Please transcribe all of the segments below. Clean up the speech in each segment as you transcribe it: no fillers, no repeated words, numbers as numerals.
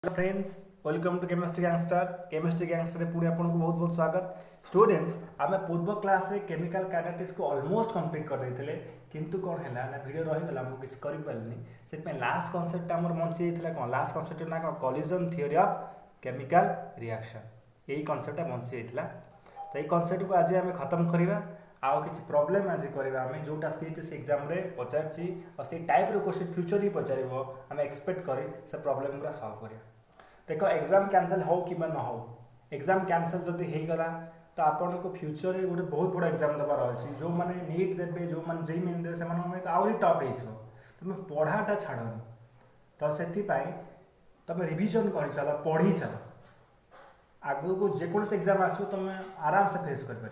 Hello friends, welcome to chemistry gangster पुणी आपको बहुत बहुत स्वागत। स्टूडेंट्स, आम पूर्व क्लास रे केमिकल काइनेटिक्स को ऑलमोस्ट कंप्लीट कर देते किंतु कौन है ना वीडियो रहीगला मुझे किसी करें से लास्ट कनसेप्ट आम बंची कौन लास्ट कनसेप्ट ना कौन collision theory of chemical reaction यही कनसेप्ट बंची जाता। तो ये कनसेप्ट को आज आम खत्म करवा आउ किसी प्रॉब्लम आज करवा आम जोटा सीएचएस एग्जाम रे पचार से टाइप रो क्वेश्चन फ्यूचर ही पचार आम एक्सपेक्ट कर से प्रॉब्लम पूरा सॉल्व करिया। देख एग्जाम कैंसल हो कि न हो, एग्जाम कैंसल जदि होगला तो आपन को फ्यूचर गोटे बहुत बड़ा एग्जाम देवार अच्छी जो मैंने नीट देवे जो मैंने जेई मेन देवे से तो आहरी टफ हो तुम पढ़ाटा छाड़नी तो से तुम रिविजन कर चल पढ़ी चल आगु को जेकोसी एग्जाम आसो तुम आराम से फेस कर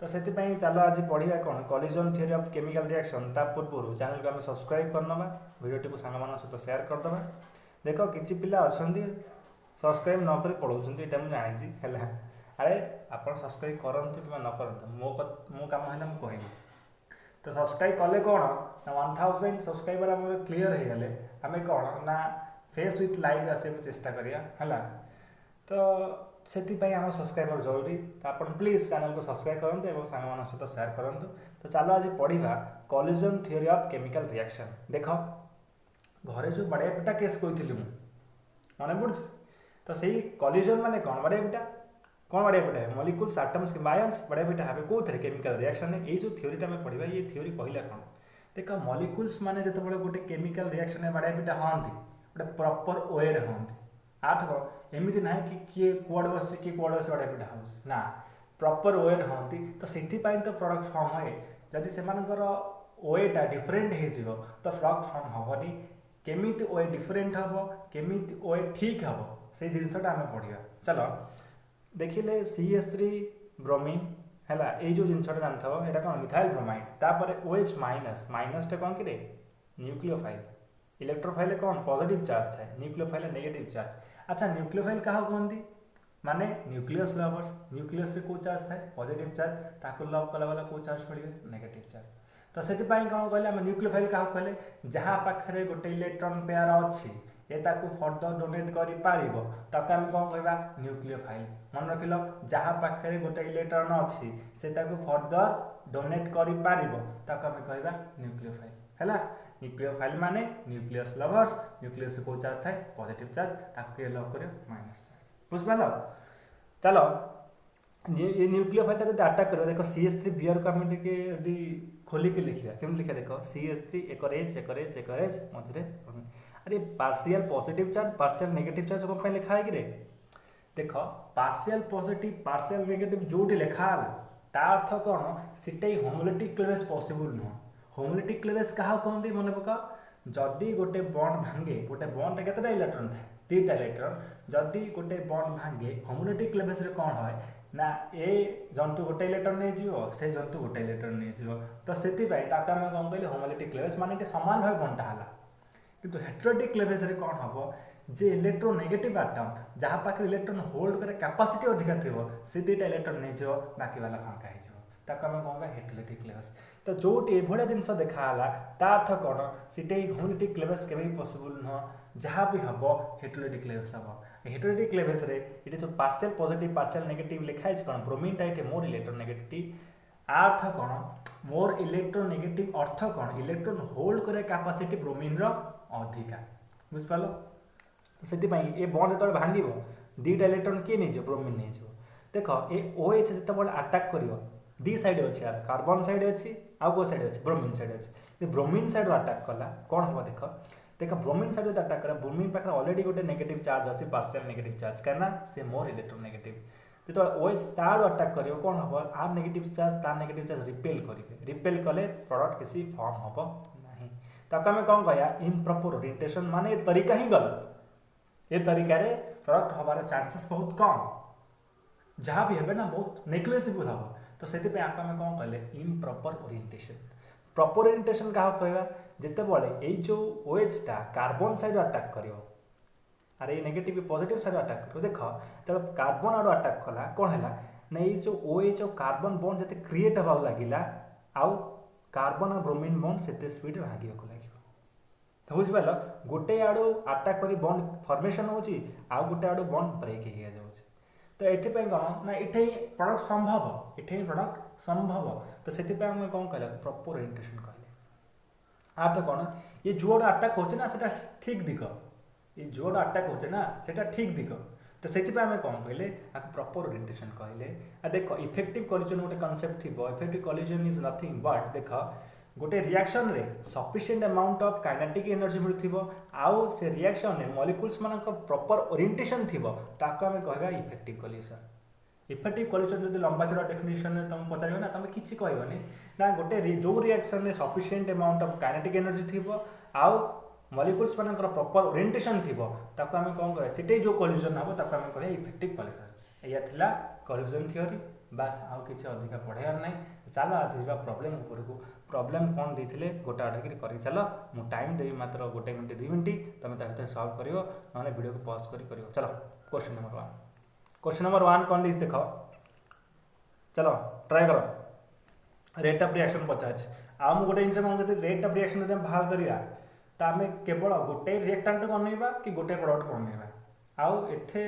तो से चलो आज पढ़ा कौन collision theory of chemical reaction ता पूर्व चैनल को आम सब्सक्राइब करना वीडियो को सांग सहित शेयर करदे। देख किसी पिला अच्छा सब्सक्राइब नक पढ़ाऊँ ये मुझे जानी है अरे आप सब्सक्राइब करूँ कि न करूँ मो काम है मुझे तो सब्सक्राइब कले कौन ना 1000 सब्सक्राइबर आम क्लीयर हो गले आम कौन ना फेस विथ लाइव आसे चेष्टा करिया है तो से आम सब्सक्राइबर जरूरी तो आप प्लीज चैनल को सब्सक्राइब करूँ और सांग सहित शेयर करूँ। तो चलो आज पढ़ा collision theory of chemical reaction. देख घरे जो बड़िया पिटा केस कही मन पड़ तो सही कलिजन माने कौन बड़िया पिटा कौन बड़िया पिटा है मलिक्यूल्स एटम्स कि आयन्स बड़िया पिटा है कौन केमिकल रिएक्शन ये जो थ्योरीटा आम पढ़ा ये थ्योरी कहला कौन देख मलिक्यूल्स माने जो गोटे केमिकल रिएक्शन बड़िया पिटा हाँ गोटे प्रॉपर वे रे हाँ आठ एमती ना कि किए कुआड़ बस किए कुआड़ बस बड़िया पिटा हो ना प्रॉपर वे रे हाँ तो से तो प्रोडक्ट फॉर्म हुए जदि से वेटा डिफरेंट हो तो प्रोडक्ट फॉर्म हेनी केमिति वे डिफरेंट हम केमिति वे ठीक हम से जिनसटा आम पढ़ा। चलो देखिले CH3 ब्रोमीन है ये जो जिनसा जानता है कौन मिथाइल ब्रोमाइड तापर OH माइनस माइनस कौन कि न्यूक्लियोफाइल इलेक्ट्रोफाइल कौन पॉजिटिव चार्ज है न्यूक्लियोफाइल नेगेटिव चार्ज। अच्छा न्यूक्लियोफाइल क्या कहते माने न्यूक्लियस लवर्स न्यूक्लियस रे को चार्ज थाए पॉजिटिव चार्ज ताको लव कला वाला को चार्ज पड़े नेगेटिव चार्ज। तो से कौन कहले न्यूक्लियोफाइल क्या कहले जहाँ पाखे गोटे इलेक्ट्रॉन पेयर अच्छी ये ताकू फर्दर डोनेट कर ताकू आम कौन कहवा न्यूक्लियोफाइल मन रखिल जहाँ पाखे गोटे इलेक्ट्रॉन अच्छी से ताकू फर्दर डोनेट कर ताकू आम कहवा न्यूक्लियोफाइल है। न्यूक्लियोफाइल माने न्यूक्लियस लवर्स न्यूक्लियस को चार्ज थाए पॉजिटिव चार्ज ताकू किए लव कर माइनस चार्ज बुझपार। चलो ये न्यूक्लियोफाइल जो अटैक कर देख CH3 बियर को आम यदि खोलिक लिखा केम लिखा देख CH3 एक मझे अरे partial positive charge partial negative charge कौन लिखा है कि रे देख पार्शियल पॉजिटिव पार्शियल नेगेटिव जोटी लिखा ता अर्थ कौन सीटे होमोलिटिक क्लेवेज पॉसिबल नुह। होमोलिटिक क्लेवेज क्या कहते मन पका जदि गोटे बॉन्ड भांगे गोटे बॉन्ड केतटा इलेक्ट्रॉन थाए 3टा इलेक्ट्रॉन जदि गोटे बॉन्ड भांगे होमोलिटिक क्लेवेज रे कौन है ना ए जंतु गोटे इलेक्ट्रॉन नहीं जीव से जंतु गोटे इलेक्ट्रॉन नहीं जीव तो से आम कौन कहले होमोलिटिक क्लेवेज माने सामान भाव बंटा है किंतु हेटेरोटिक क्लेवेज रे कौन हम जे इलेक्ट्रोनेगेटिव आटम जहाँ पाखे इलेक्ट्रॉन होल्ड करे कैपेसिटी अधिका थी से 2टा इलेक्ट्रॉन नहीं जीव बाकी वाला फांका हो आम कौन हेटेरोटिक क्लेवेज। तो जो ये जिनस देखाला ता अर्थ कौन सीटे होमोलिटिक क्लेवेज के पॉसिबल नुह जहाँ भी हम हेटेरोटिक क्लेवेज हम हेटेरोटिक क्लेवेज रे ये जो पार्शियल पॉजिटिव पार्शियल नेगेटिव लिखाई कौन ब्रोमीन टाइट मोर इलेक्ट्रोनेगेटिव अर्थ कौन मोर इलेक्ट्रोनेगेटिव अर्थ कौन इलेक्ट्रॉन होल्ड करे कैपेसिटी ब्रोमीन रो अधिका बुझिपाल। तो से ये बॉन्ड जो भांग 2टा इलेक्ट्रॉन किए नहीं ब्रोमीन नहीं देख ये OH जो अटैक कर दी साइड अच्छे यार कार्बन साइड अच्छी आउ को साइड अच्छे ब्रोमीन साइड अच्छे ब्रोमीन साइड अटैक कला कौन हम देख देख ब्रोमीन साइड जो अटैक कर ब्रोमीन पाखे ऑलरेडी गोटे नेगेटिव चार्ज अच्छी पार्शियल नेगेटिव चार्ज कहीं से मोर इलेक्ट्रोनेगेटिव जो OH तार अटैक कर कौन हम आर नेगेटिव चार्ज तार नेगेटिव चार्ज रिपेल करेंगे रिपेल कले प्रोडक्ट किसी फॉर्म हम ना ताको आम कौन कह इम्प्रॉपर ओरिएंटेशन माने ये तरीका ही गलत ये तरीका रे प्रोडक्ट हमारे चांसेस बहुत कम जहाँ भी है ना बहुत नेग्लिजिबल हम तो से आम कौन कहले इम्प्रॉपर ओरिएंटेशन। प्रॉपर ओरिएंटेशन क्या कहवा जिते बड़े ये जो OH टा कार्बन साइड अटैक कर अरे ये नेगेटिव पॉजिटिव साइड अटैक कर देख जो कार्बन आड़ अटैक कला कौन है ना ये जो OH और कार्बन बॉन्ड जिते क्रिएट हवा लगिला आउ कार्बन और ब्रोमीन बॉन्ड से स्पीड भाग लगे बुझिपार गोटे आड़ू आटाक कर बंड फर्मेसन होची आउ गोटे आड़ू बंड ब्रेक हो जाऊँगी तो ये कौन ना ये प्रडक्ट संभव ये प्रडक्ट संभव तो से आम कौन कहला प्रॉपर ओरिएंटेशन कहले आ तो कौन ये जुआड़ अटाक होना ठीक दिग ये जुआड़ अटाक होना ठीक दिग तो से आम कौन कहले प्रॉपर ओरिएंटेशन कहले देख इफेक्टिव कोलिजन गोटे कॉन्सेप्ट थी effective collision is nothing but देख गोटे रिएक्शन रे sufficient amount of kinetic energy मिलथिबो आउ से रिएक्शन रे मॉलिक्यूल्स मानक प्रॉपर ओरिएंटेशन थिबो ताको हमें कहबा इफेक्टिव कोलिजन जदि लंबा चौड़ा डेफिनेशन रे तुम पचारियो ना तुम किछि कहबोनी ना गोटे जो रिएक्शन रे sufficient amount of kinetic energy थिबो आउ मॉलिक्यूल्स मानक प्रॉपर ओरिएंटेशन थिबो ताको हमें कोन कहबा सेटे जो कोलिजन हबो ताको हमें कहबा इफेक्टिव कोलिजन या थिला कोलिजन थ्योरी बास आउ किछि अधिका पढ़ायार नै चलो आज जीवा प्रॉब्लम ऊपर को प्रॉब्लम कौन देते गोटा आटाक कर चलो मु टाइम देवी मात्र 1 मिनट 2 मिनट तुम भर सल्व कर ना वीडियो को पॉज कर चलो क्वेश्चन नंबर 1 कौन देख देख चलो ट्राए कर रेट ऑफ रिएक्शन पचार आ मुझे गोटे जिन कौन कहते रेट ऑफ रिएक्शन जब बाहर करा तो आम केवल गोटे रिएक्टेंट को अनेबा कि गोटे प्रोडक्ट को अनेबा आउ एथे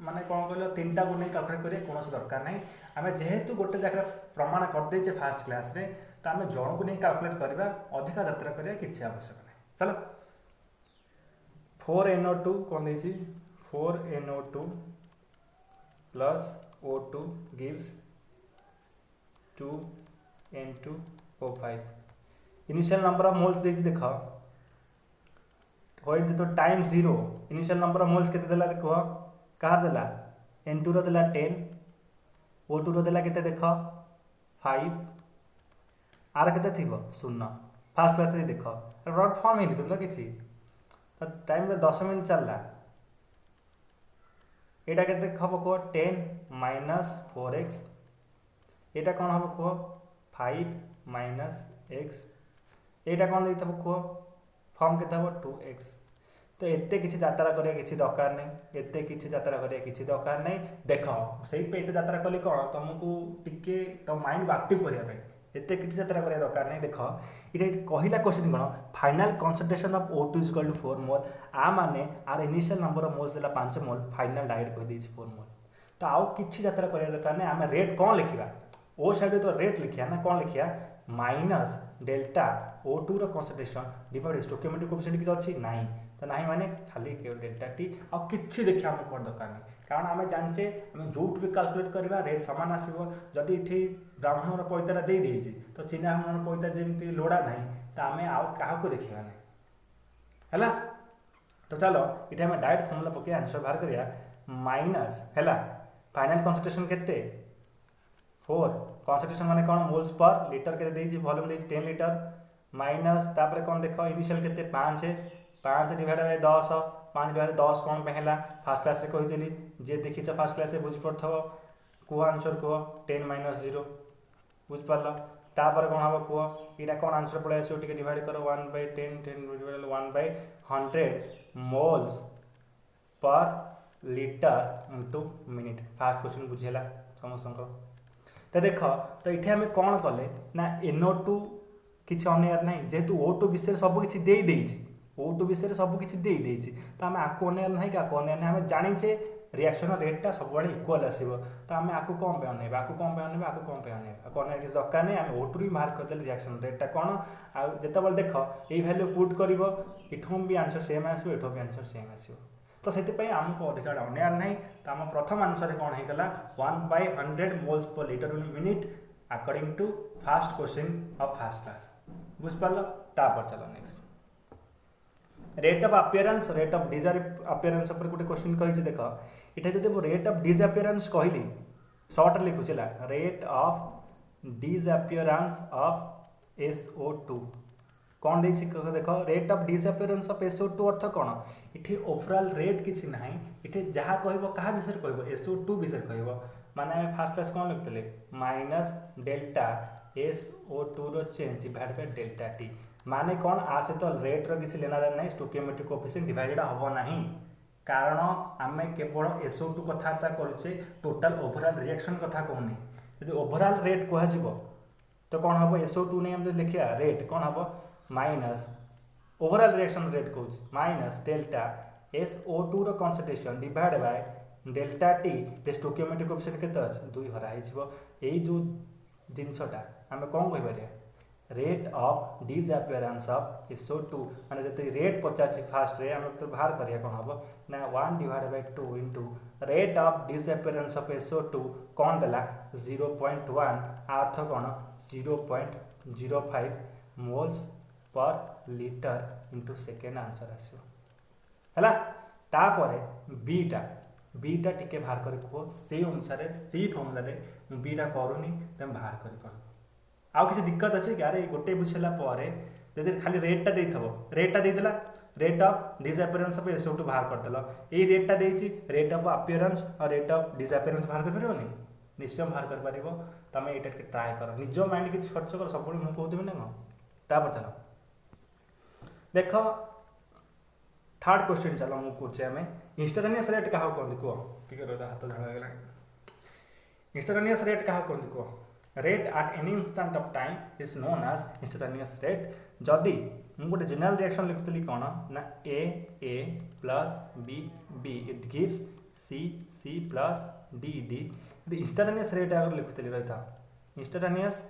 माने कौन कहल 3टा को नहीं कैलकुलेट करिया कौन दरकार नहीं आम जेहेतु गोटे जगह प्रमाण करदे फास्ट क्लास रे तो आम जन को नहीं कैलकुलेट करवा अधिका यात्रा करिया किछि आवश्यक नहीं चलो 4NO2 कौन देछि 4NO2 plus O2 gives 2N2O5 initial number of moles देछि देख होइट तो time 0 initial number of moles केते देला देखो कहार देला N2 रो देला 10 O2 रो देला केते देख 5 आर केते थिबो 0 फास्ट क्लास रे देख रॉड फॉर्म हेति तुम किछि तो टाइम तो 10 मिनट चलला एटा केते खबो को 10 माइनस 4x एटा कोन हबो को 5 माइनस x एटा कोन दैतबो को फॉर्म केते हबो 2x तो एते किछि यात्रा करिया किछि दरकार नै एते किछि यात्रा करिया किछि दरकार नै देखो सेहि पे एते यात्रा कली कोन तुमको टिके तो माइंड एक्टिव करिया पे एते किछि यात्रा करिया दरकार नै देखो इटे कहिला क्वेश्चन कोन final concentration of O2 = 4 mole आ माने आर इनिशियल नंबर ऑफ मोल्स देला 5 मोल फाइनल डायरेक्ट कहि देछि 4 मोल तो आउ किछि यात्रा करिया दरकार नै आमे रेट कोन लिखिबा ओ साइड तो रेट लिखिया ना कोन लिखिया माइनस डेल्टा O2 रो कंसंट्रेशन डिवाइड स्टोकियोमेट्रिक कोएफिशिएंट किछ अछि नाही तो नाही माने खाली डेल्टा टी आ किछि देखिया हम कोन दरकार नै कारण आमे जानचे आमे जोट भी कैलकुलेट करबा रेट समान आसीबो जदी इठी ब्राह्मण रो पैताटा दे देछि तो चिन्हा हमन पैता जेमति लोडा नाही तो आमे आउ काहा को देखिबा नै हला तो चलो इठे हम डायरेक्ट फार्मूला पके आंसर बाहर करिया माइनस हला फाइनल कंसंट्रेशन केते 4 कंसंट्रेशन माने कोन मोल्स पर लीटर केते देछि वॉल्यूम देछि 10 लीटर माइनस तापर कोन देखो इनिशियल केते 5 है 5 डिवाइड बाय 10 5 डिवाइड 10 कोन पहला फर्स्ट क्लास रे कहि देली जे देखि छ फर्स्ट क्लास रे बुझ पड़थबो को आंसर को 10 - 0 बुझ पारलो तापर कोन हबो को इटा कोन आंसर पड़े आसी ओटिके डिवाइड करो 1/10 10 divide 1/100 moles per litre into minute first question बुझेला समस्त तो देख तो ये आम कौन कले ना NO2 किसी अनेयार ना जेहेतु O2 विषय सब किसी दे देछि O2 विषय सब किसी दे देछि तो आम आपको अनेयार ना क्या अनेयार ना आम जानीचे रिएक्शन रेटा सब बड़े इक्वल आसो तो आम आपको कौन पे अनेबा आपको कौन पे अनेबा आपको कौन पे अनेबा आपको अनेक किसी दरकार नहीं आम O2 भी मार्क करदे रिएक्शन रेटा कौन आ जिते बल देख ये वैल्यू पुट कर इठू भी आंसर सेम आसो इठू भी आंसर सेम आसो तो से आमको अधिका अनेयार ना तो आम प्रथम आंसर कौन होगा 1/100 moles per litre minute according to first question of first class बुझपार तापर चलो next rate of appearance rate of disappearance पर गोटे क्वेश्चन कही देख इटा जब रेट ऑफ डिसअपीयरेंस कहली शॉर्ट लिखुला rate of disappearance of SO2 कौन देख rate of disappearance of SO2 अर्थ कौन इठी ओवरऑल रेट किसी ना इठी जहाँ कह क्या विषय कह SO2 विषय कह माने आम फास्ट क्लास कौन लिखते माइनस डेल्टा SO2 रो change divide by delta T माने कौन आ सहित रेट रो किसी लेना देना नहीं स्टोकियोमेट्रिक कोएफिशिएंट डिवाइडेड हम ना कारण आम केवल SO2 कथा करुचे टोटल ओवरऑल रिएक्शन कथा कहूनी यदि ओवरऑल रेट कह तो कौन हम SO2 नहीं हम लिखा रेट कौन हम माइनस ओवरऑल रिएक्शन रेट कौन माइनस डेल्टा SO2 रो concentration divide by delta T stoichiometric coefficient केते अछि 2 हरा हिजबो एई जो जिनसटा आमे कोन कहि परिया rate of disappearance of SO2 माने जते रेट पचाछि फास्ट रे आमे तो बाहर करिया कोन हबो ना 1 divide by 2 into rate of disappearance of SO2 कोन देला 0.1 अर्थ कोन 0.05 moles per litre into second answer आसीबो हला तापरे बीटा टिके बाहर करी को से अनुसार सी फॉर्मूला रे बीटा करूनी तम बाहर करी कोन आउ किसी दिक्कत अच्छे कि अरे गोटे बुझेला जब खाली रेटा देदेला rate of disappearance of SO2 बाहर करदेल यही रेटा देती रेट ऑफ अपियरेंस और रेट ऑफ डिसअपियरेंस बाहर कर पारे निश्चय बाहर कर पार तुम यहाँ ट्राए कर निज माइंड किसी खर्च कर सब मुझे कहूँ ना कौन चलो देख थर्ड क्वेश्चन चलो मुझे कहे आम इंस्टांटेनियस रेट क्या कहते कह हाथ झाड़ा इंस्टांटेनियस रेट क्या कहते कह rate at any instant of time is known as instantaneous rate जदि मुझे गोटे जनरल रिएक्शन लिखुली कौन ना A plus B it gives C plus D instantaneous rate अगर लिखुली रही था इंस्टांटेनियस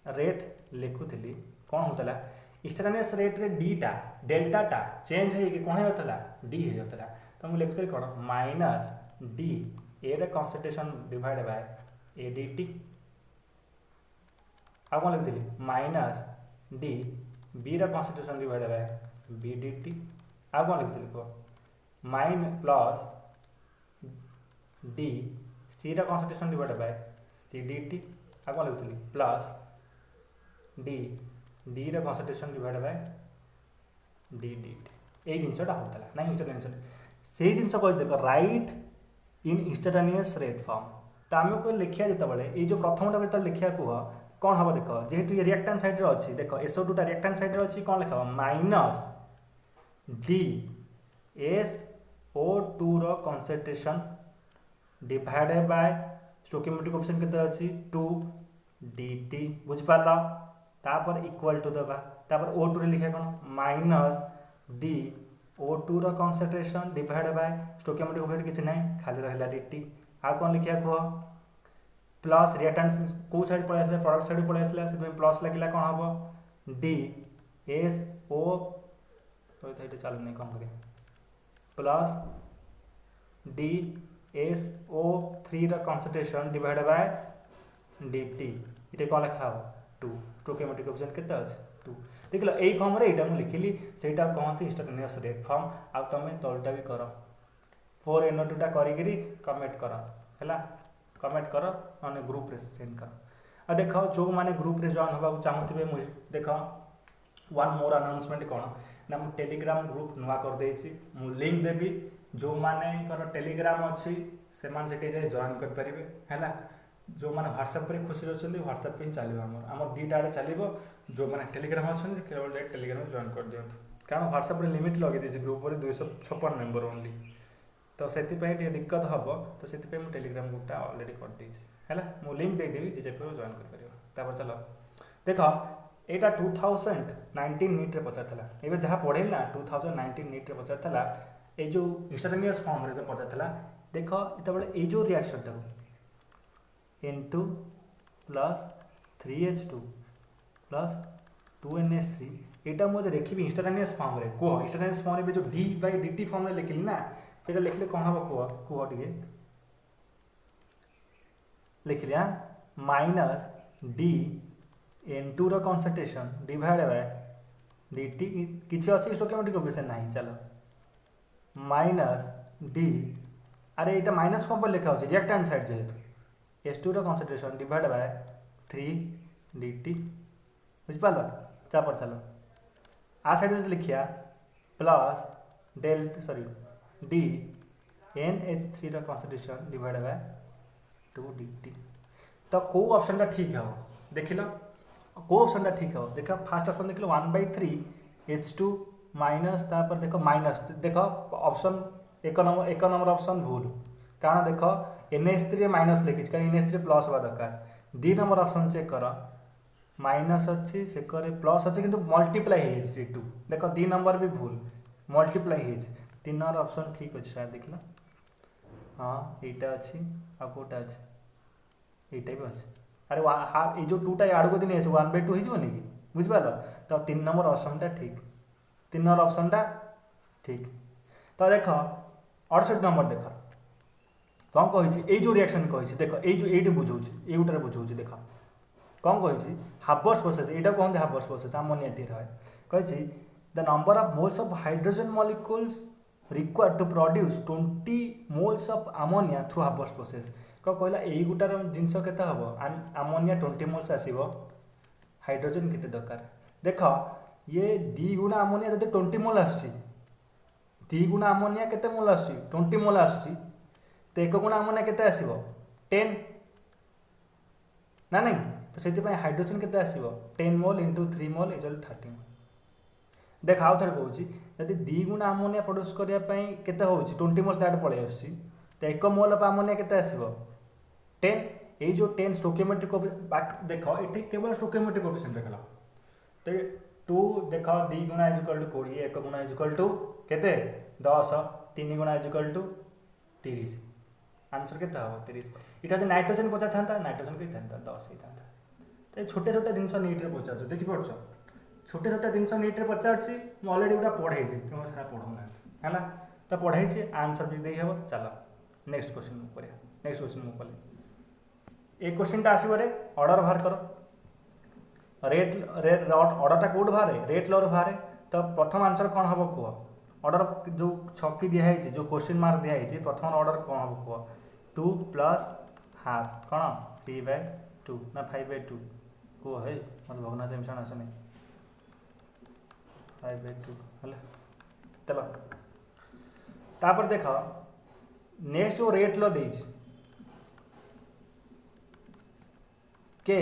रेट लिखुली कौन होता इंस्टांटेनियस रेट रे डीटा डेल्टाटा चेंज होगी कौन होता डी होता तो मुझे लिखुली कौन माइनस डी ए रे concentration divide by A D T आ कौन लिखुली माइनस डी बी रे concentration divide by B D T आ कौन लिखुली कह माइन प्लस डी सी रे concentration divide by C D T आ कौन लिखुली प्लस डी रे concentration divide by D D T यही जिनसा होता ना इंस्टांटेनियस से जिन कह देख right in instantaneous rate form तो आम को लिखा जिते ये जो प्रथमटा जो लिखा कह कौन हम देख जेहेतु ये रिएक्टेंट साइड रे अच्छी देख SO2 टा रिएक्टेंट साइड रे अच्छी कौन लिखा माइनस डी SO2 रो concentration divided by stoichiometric coefficient केते अछि 2 dt बुझ पाला तापर इक्वल टू देबा तापर O2 रे लिखा कोन माइनस डी O2 रो concentration divided by stoichiometric coefficient किछ नै खाली रहला dt आ कोन लिखा को प्लस रिएक्टेंट को साइड पळे आसले प्रोडक्ट साइड पळे आसले से प्लस लागिला कोन हबो डी SO तो इथे चालू नै कोन करे प्लस डी SO3 रा कॉन्सेंट्रेशन डिवाइड बाय dt इटे कोन लिखा हो 2 स्टोकियोमेट्रिक कोएफिशिएंट केते अछि 2 देखलो एई फॉर्म रे एटा हम लिखिली सेटा कहंती इंस्टांटेनियस रेट फॉर्म आ तमे तलटा भी करो 4NO2 टा करिगिरी कमेंट करो हैला कमेंट करो माने ग्रुप रे सेंड करो आ देखो जो माने ग्रुप रे जॉइन होबा चाहूथिबे मुझे देखो वन मोर अनाउंसमेंट कोन ना मु टेलीग्राम ग्रुप नुवा कर देछि मु लिंक देबी जो माने कर टेलीग्राम अछि से मान सेटे जाय जॉइन कर परिबे हैला जो माने व्हाट्सएप पर खुशी रहछन व्हाट्सएप पे चलिबो हमर दीटा आडे चलिबो जो माने टेलीग्राम अछन केवल जाय टेलीग्राम जॉइन कर दियंत कारण व्हाट्सएप रे लिमिट लगे देछि ग्रुप पर 256 मेंबर ओनली तो से दिक्कत हम तो से टेलीग्राम ग्रुपटा अलरेडी कर देछि हैला मु लिंक दे देबी जे पे जॉइन कर परिबो तापर चलो देखो एटा 2019 नीट रे पचारथला एबे जहा पढेल ना 2019 नीट रे पचारथला ए जो इंस्टांटेनियस फॉर्म रे जो पचारथला देखो इतबेले ए जो रिएक्शन टा N2 plus 3H2 plus 2NH3 एटा मुझे देखी इंस्टांटेनियस फॉर्म रे को इंस्टांटेनियस फॉर्म रे जो d बाय dt फॉर्म रे लिखली ना सेटा लिखले कोन हबो को टिके लिखलिया माइनस d N2 रो कॉन्सेंट्रेशन डिवाइड बाय dt किछि अछि स्टोकियोमेट्रिक कोएफिशिएंट नाही चलो माइनस d अरे एटा माइनस कोन पर लिखा होछि रिएक्टेंट साइड जेहेतु S2 रो कॉन्सेंट्रेशन डिवाइड बाय 3 dt बुझ पालो चापर चलो आ साइड में लिखिया प्लस d NH3 रो कॉन्सेंट्रेशन डिवाइड बाय 2 dt तो को ऑप्शन टा ठीक है देखिलो को ऑप्शन टा ठीक है देखो फर्स्ट ऑप्शन देखिलो 1/3 H2 माइनस तापर देखो माइनस देखो ऑप्शन एक नंबर ऑप्शन भूल कारण देखो NH3 माइनस लिखी कारण NH3 प्लस होगा दरकार 2 नंबर ऑप्शन चेक करो माइनस अच्छी से प्लस अच्छे कि मल्टीप्लाई हो टू देख 2 नंबर भी भूल मल्टीप्लाई हो 3 नंबर ऑप्शन ठीक अच्छे शायद देखला हाँ यहीटा अच्छी आ कौटा अच्छे यहीटा भी अच्छे अरे हाफ ये जो 2टा आड़ को दिन 1/2 हो कि बुझिपार तो 3 नंबर ऑप्शनटा ठीक 3 नंबर ऑप्शनटा ठीक तो देख 68 नंबर देख कौन कही जो रिएक्शन कही देख ये बुझाऊँ ये बुझाऊँ देख कौन कही हार्बर्स प्रोसेस यहाँ कहते हार्बर्स प्रोसेस अमोनिया टी रहे कही the number of moles of hydrogen molecules required to produce 20 moles of ammonia through Haber's process कहला यही गोटार जिनस के हम अमोनिया 20 मोल्स आसो हाइड्रोजन केते दरकार देख ये 2 गुणा अमोनिया जो 20 मोल आसुची 2 गुणा अमोनिया केते मोल आसुची 20 मोल आसुची तो 1 गुणा अमोनिया केते आसीबो 10 ना नहीं तो से हाइड्रोजन केते आसीबो 10 मोल इंटू 3 मोल इक्वल 30 मोल देख आउ थे कहूँ जदि 2 गुणा अमोनिया प्रोड्यूस करने केते होउची 20 मोल ताड पळे आसुची तो 1 मोल ऑफ अमोनिया केते आसीबो 10 ये जो 10 स्टोकियोमेट्रिक देख ये केवल स्टोकियोमेट्रिक कोएफिशिएंट रखला तो 2 देख 2 गुणा इक्वल टू 20 1 गुणा इक्वल टू केते 10 3 गुणा इक्वल टू 30 आंसर केते हम 30 इटा जो नाइट्रोजन पचार था नाइट्रोजन के 10 ही था तो छोटे छोटे जिनस नीट्रे पचार देखिपुर छोटे छोटे जिनस नीट्रे पचार अलरेडी गोटा पढ़ाई तुम सारा पढ़ाऊना है तो पढ़ाई आंसर भी देहब चल नेक्स्ट क्वेश्चन मुझे नेक्स्ट क्वेश्चन मुझे कली ए क्वेश्चन आसो ऑर्डर बाहर कर रेट रेट ऑर्डरटा कौट बाहर रेट लर बाहर तो प्रथम आंसर कौन हम कह ऑर्डर जो छकी दिखाई जो क्वेश्चन मार्क दिखाई प्रथम ऑर्डर कौन हम कह 2 प्लस हाफ कौन 3/2 ना 5/2 कह है मत भगना से मिशन आसनी 5/2 है चलो तापर देख नेक्स्ट जो रेट लो देज के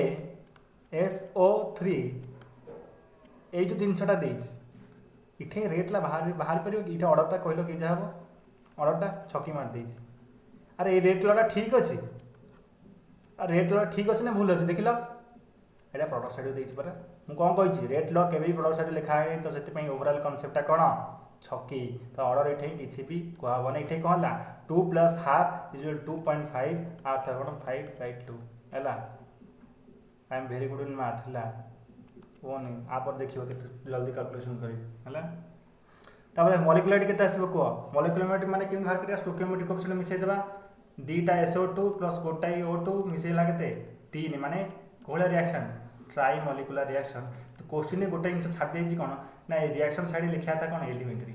SO3 ये जो जिनसटा देज इठे रेट ला बाहर बाहर पर इठे ऑर्डरटा कहल कि जहाँ ऑर्डरटा छकी मार देज अरे ये रेट लटा ठीक अच्छे रेट ल ठीक अच्छे ना भूल अच्छे देख लो यहाँ प्रडक्ट साइड देती परा मुझे कौन कही रेट ल के प्रडक्ट साइड लिखा है तो से ओवरऑल कनसेप्टा कौन छकी तो ऑर्डर ये किसी भी कहबना ये कौन है 2 प्लस हाफ इज 2.5 आर था कौन 5/2 है I am very good in math है वो नहीं आप देखिए के जल्दी कैलकुलेशन करें मॉलिक्युलरिटी केते आसीबो कह मॉलिक्युलरिटी माने कि बाहर करिया स्टोकियोमेट्रिक कोएफिशिएंट मिसै देबा 2टा SO2 प्लस गोटाई O2 मिसैला केते 3 माने Kohla reaction try molecular reaction तो क्वेश्चन में गोटे जिन छाड़ देछि कोन ना रिएक्शन साइड लिखा था कौन एलिमेंटरी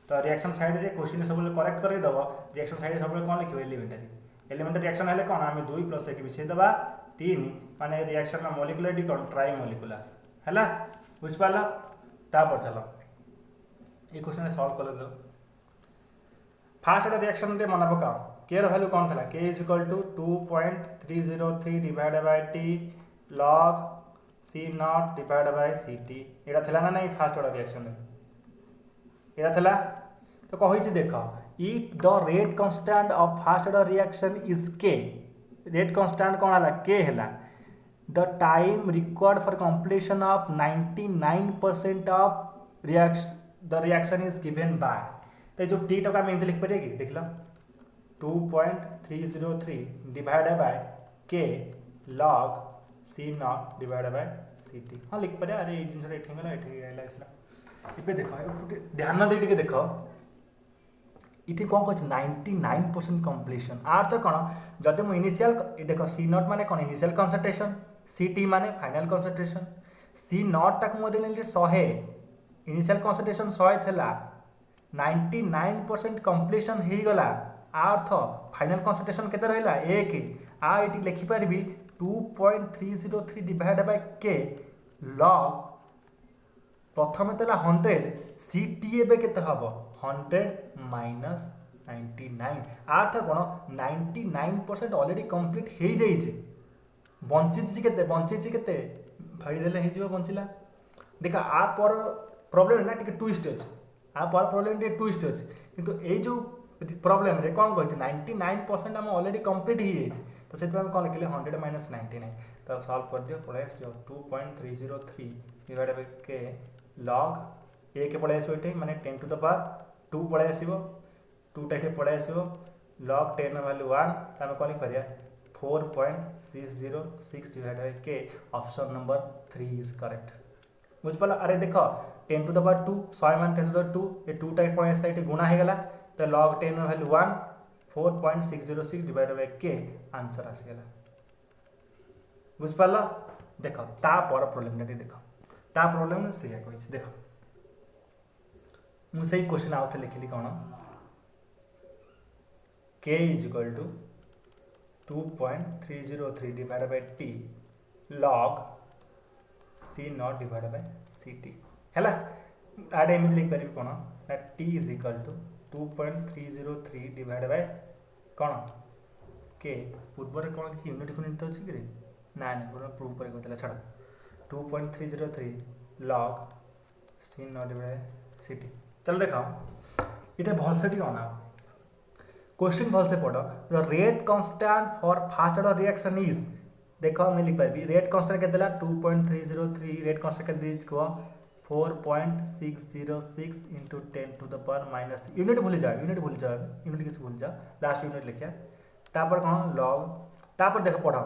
तो रिएक्शन साइड रे क्वेश्चन सब करेक्ट कर दब रिएक्शन साइड सब कौन लिखो एलिमेंटरी रिएक्शन है कौन आम 2 प्लस 1 मिसै देबा 3 माने रिएक्शन मॉलिक्युलरिटी कौन ट्राई मॉलिक्युलर है बुझिपाल तापर चलो ये क्वेश्चन सॉल्व कर दो फास्ट ऑर्डर रिएक्शन रे मन पका के वैल्यू कौन था K is equal to 2.303 divide by T log C naught divide by C T यहाँ था ना नहीं फास्ट ऑर्डर रिएक्शन यहाँ था तो कही देख if the rate constant of first order reaction is K rate constant कौन है के है the time required for completion of 99% of the reaction is given by तो जो टी टका में लिख पारे कि देख लो 2.303 divide by K log C naught divide by C T हाँ लिख पारे अरे ये जिन देख ध्यान दे देख इटी कौन कह 99% कंप्लीशन आर तो कौन जदि मुझे इनिशियल देख सी नॉट माने कौन इनिशियल कंसंट्रेशन सी टी माने फाइनल कंसंट्रेशन सी नॉट टाक मुझे नेली 100 इनिशियल कंसंट्रेशन 100 थेला 99% कंप्लीशन हो गला आर्थ फाइनल कंसंट्रेशन केते रहिला 1 आ इटी लिखि परबी 2.303 डिवाइड बाय के लॉग प्रथम तला 100 सी टी एबे केते हबो 100 माइनस 99 आर्थ कौन 99% ऑलरेडी कंप्लीट हो जाइए बंची केते फाड़ीदे हो बंचला देख आप प्रॉब्लम ना टे ट्विस्ट अच्छे आप प्रॉब्लम टे ट्विस्ट अच्छे किंतु ये जो प्रॉब्लम रे कौन कही 99% आम ऑलरेडी कंप्लीट हो जाए तो से कौन लिखिले 100 माइनस 99 तो सॉल्व कर दियो पड़े आस 2.303 डिवाइड बाय के लॉग ए के पड़े आस माने 10 टू द पावर 2 पड़े आसो 2 टा पड़े आसो लॉग 10 वैल्यू 1 तो आम कौन लिखा 4.606 डिवाइड बाय के ऑप्शन नंबर 3 इज करेक्ट बुझिपाल अरे देख 10 टू द पावर 2 100 मान 10 टू द 2 ये 2 टा पड़े आसला ये गुणा होगला तो log 10 वैल्यू 1 4.606 डिवाइड बाय के आंसर आसीगला बुझिपाल देख तापर प्रॉब्लम देख ता प्रॉब्लम से कही देख मुझे क्वेश्चन आउ थे लिखिली कौन k is equal to 2.303 divide by t log c naught divide by ct हैला आडे एमि लिख परिबी कोन ना t is equal to 2.303 divide by कौन के पूर्वर कौन किसी यूनिट यूनिट अच्छी कि ना ना पूरा प्रूव कर कहला छाड़ 2.303 log c naught divide by ct चल देखा इटा भल से अना क्वेश्चन भल से पढ़ the rate constant for fast order reaction is देखो मैं लिख पारी रेट कांस्टेंट के देला 2.303 रेट कांस्टेंट के दीज को 4.606 into 10 to the power minus unit भूल जाओ यूनिट किसी भूल जाओ लास्ट यूनिट लिखिया तापर कौन लॉग तापर देख पढ़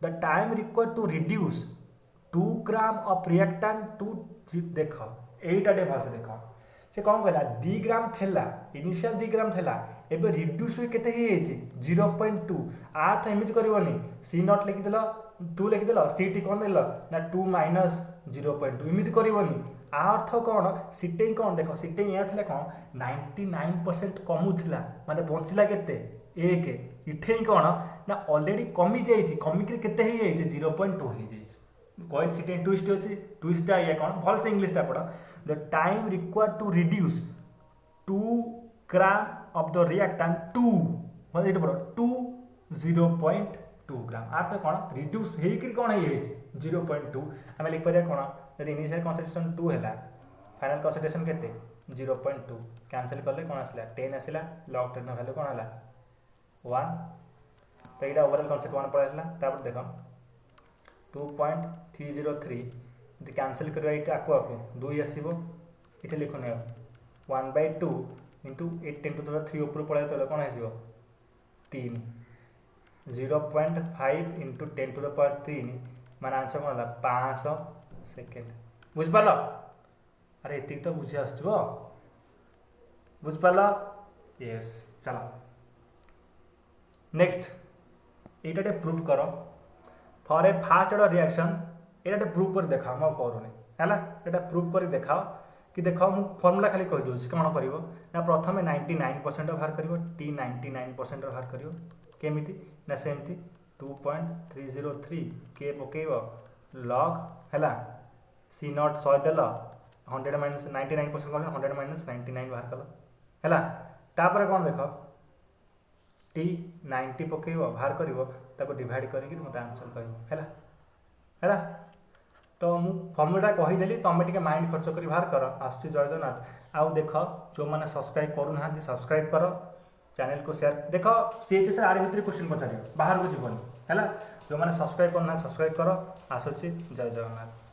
the time required to reduce 2 gram of reactant to देख एटा डे भल से देख से कौन कहला 2 ग्राम थेला इनिशियल 2 ग्राम थेला एबे रिड्यूस हुई केते हे 0.2 आ तो एमिति करबोनी सी नॉट लिखि देलो 2 लिखि देलो सी टी कोन देलो ना 2 माइनस 0.2 एमिति करबोनी आ अर्थ कौन सीटे कौन देख सीटे या थिला कौन 99% कमुला माने बंचला केते 1 इठे कौन ना ऑलरेडी कमी जाइछि कमी केते हे 0.2 हे जाइछि कोई सीटे ट्विस्ट अछि ट्विस्ट या कौन भल से इंग्लिश टा पढ़ the time required to reduce 2 gram of the reactant 2 मतलब ये पढ़ो 2 0.2 ग्राम आर तो कौन रिड्यूस हेकरी कौन है 0.2 आम लिख पारे कौन यदि इनिशियल कॉन्सेंट्रेशन 2 है फाइनल कॉन्सेंट्रेशन केते 0.2 कैंसिल करले कौन आसला 10 आसला log 10 वैल्यू कौन हला 1 तो एटा ओवरऑल कॉन्सेप्ट 1 पड़ आसला तापर देखो 2.303 यदि कैंसिल करबा एटा आको 2 आसीबो इथे लिखने 1/2 इंटू 8 10 टू द 3 ऊपर पड़े तो कौन आसो 3 0.5 इंटू 10 टू द पावर 3 मान आंसर कौन है 500 सेकेंड बुझिपाल अरे ये तो बुझी आसो बुझिपाल यस चलो नेक्स्ट ये प्रूफ कर for a fast order reaction ये प्रूफ कर देखा मैं करूनी है प्रूफ कर देखाओ कि देख मु फर्मूला खाली कह दूँ कौन कर ना प्रथम 99% बाहर कर टी 99% बाहर कर केमी ना सेमती 2.303 के पकड़ लॉग है सी नॉट 100 देल 100 माइनस 99% कल 100 माइनस 99 बाहर कल है तापर कौन देख टी 90 पकड़ बाहर कर डिवाइड करके मत आंसर कह है तो मु फर्मूला कहीदेली तुम टे माइंड खर्च कर बाहर कर आसुची जय जगन्नाथ आउ देख जो मैंने सब्सक्राइब करूना सब्सक्राइब कर चैनल को शेयर देख सीएचएस आर भितर क्वेश्चन पचार बाहर को जीवन है जो मैंने सब्सक्राइब करना सब्सक्राइब कर आसुची जय जगन्नाथ।